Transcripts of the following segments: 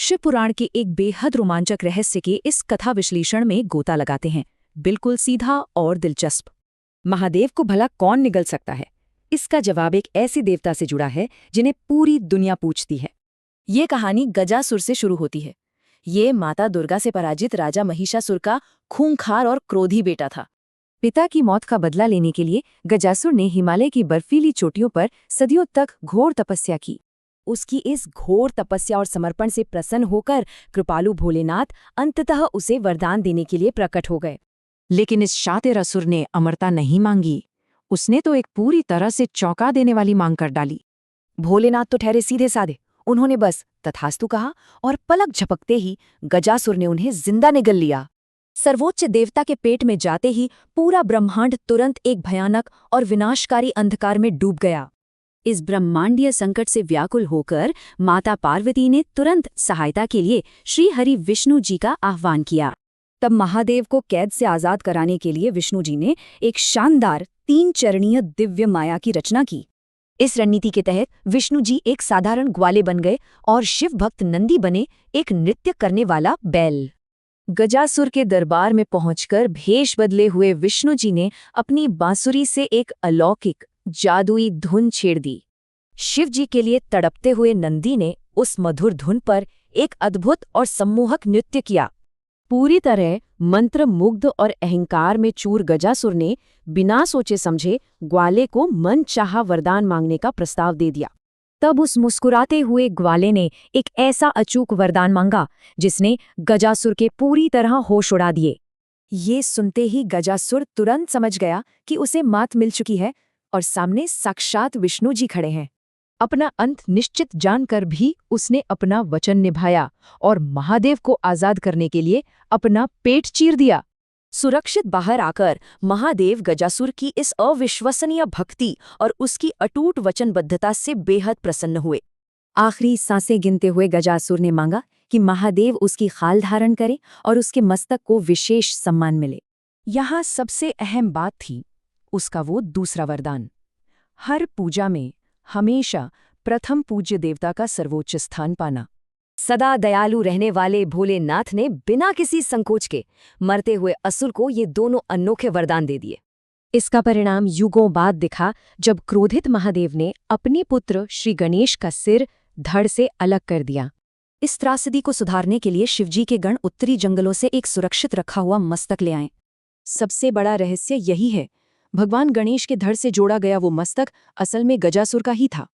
शिव पुराण के एक बेहद रोमांचक रहस्य के इस कथा विश्लेषण में गोता लगाते हैं, बिल्कुल सीधा और दिलचस्प। महादेव को भला कौन निगल सकता है? इसका जवाब एक ऐसी देवता से जुड़ा है जिन्हें पूरी दुनिया पूछती है। ये कहानी गजासुर से शुरू होती है। ये माता दुर्गा से पराजित राजा महिषासुर का खूंखार और क्रोधी बेटा था। पिता की मौत का बदला लेने के लिए गजासुर ने हिमालय की बर्फीली चोटियों पर सदियों तक घोर तपस्या की। उसकी इस घोर तपस्या और समर्पण से प्रसन्न होकर कृपालु भोलेनाथ अंततः उसे वरदान देने के लिए प्रकट हो गए। लेकिन इस शातिर असुर ने अमरता नहीं मांगी। उसने तो एक पूरी तरह से चौंका देने वाली मांग कर डाली। भोलेनाथ तो ठहरे सीधे साधे। उन्होंने बस तथास्तु कहा और पलक झपकते ही गजासुर ने उन्हें जिंदा निगल लिया। सर्वोच्च देवता के पेट में जाते ही पूरा ब्रह्मांड तुरंत एक भयानक और विनाशकारी अंधकार में डूब गया। इस ब्रह्मांडीय संकट से व्याकुल होकर माता पार्वती ने तुरंत सहायता के लिए श्री हरि विष्णु जी का आह्वान किया। तब महादेव को कैद से आजाद कराने के लिए विष्णु जी ने एक शानदार 3 चरणीय दिव्य माया की रचना की। इस रणनीति के तहत विष्णु जी एक साधारण ग्वाले बन गए और शिव भक्त नंदी बने एक नृत्य करने वाला बैल। गजासुर के दरबार में पहुंचकर भेष बदले हुए विष्णु जी ने अपनी बांसुरी से एक अलौकिक जादुई धुन छेड़ दी। शिव जी के लिए तड़पते हुए नंदी ने उस मधुर धुन पर एक अद्भुत और सम्मोहक नृत्य किया। पूरी तरह मंत्र मुग्ध और अहंकार में चूर गजासुर ने बिना सोचे समझे ग्वाले को मनचाहा वरदान मांगने का प्रस्ताव दे दिया। तब उस मुस्कुराते हुए ग्वाले ने एक ऐसा अचूक वरदान मांगा जिसने गजासुर के पूरी तरह होश उड़ा दिए। ये सुनते ही गजासुर तुरंत समझ गया कि उसे मात मिल चुकी है और सामने साक्षात विष्णु जी खड़े हैं। अपना अंत निश्चित जानकर भी उसने अपना वचन निभाया और महादेव को आजाद करने के लिए अपना पेट चीर दिया। सुरक्षित बाहर आकर महादेव गजासुर की इस अविश्वसनीय भक्ति और उसकी अटूट वचनबद्धता से बेहद प्रसन्न हुए। आखिरी सांसें गिनते हुए गजासुर ने मांगा कि महादेव उसकी खाल धारण करे और उसके मस्तक को विशेष सम्मान मिले। यहाँ सबसे अहम बात थी उसका वो दूसरा वरदान। हर पूजा में हमेशा प्रथम पूज्य देवता का सर्वोच्च स्थान पाना। सदा दयालु रहने वाले भोलेनाथ ने बिना किसी संकोच के मरते हुए असुर को ये दोनों अनोखे वरदान दे दिए। इसका परिणाम युगों बाद दिखा जब क्रोधित महादेव ने अपने पुत्र श्री गणेश का सिर धड़ से अलग कर दिया। इस त्रासदी को सुधारने के लिए शिवजी के गण उत्तरी जंगलों से एक सुरक्षित रखा हुआ मस्तक ले आए। सबसे बड़ा रहस्य यही है, भगवान गणेश के धड़ से जोड़ा गया वो मस्तक असल में गजासुर का ही था।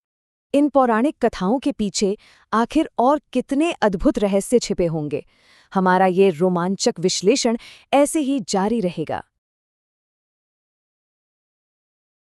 इन पौराणिक कथाओं के पीछे आखिर और कितने अद्भुत रहस्य छिपे होंगे? हमारा ये रोमांचक विश्लेषण ऐसे ही जारी रहेगा।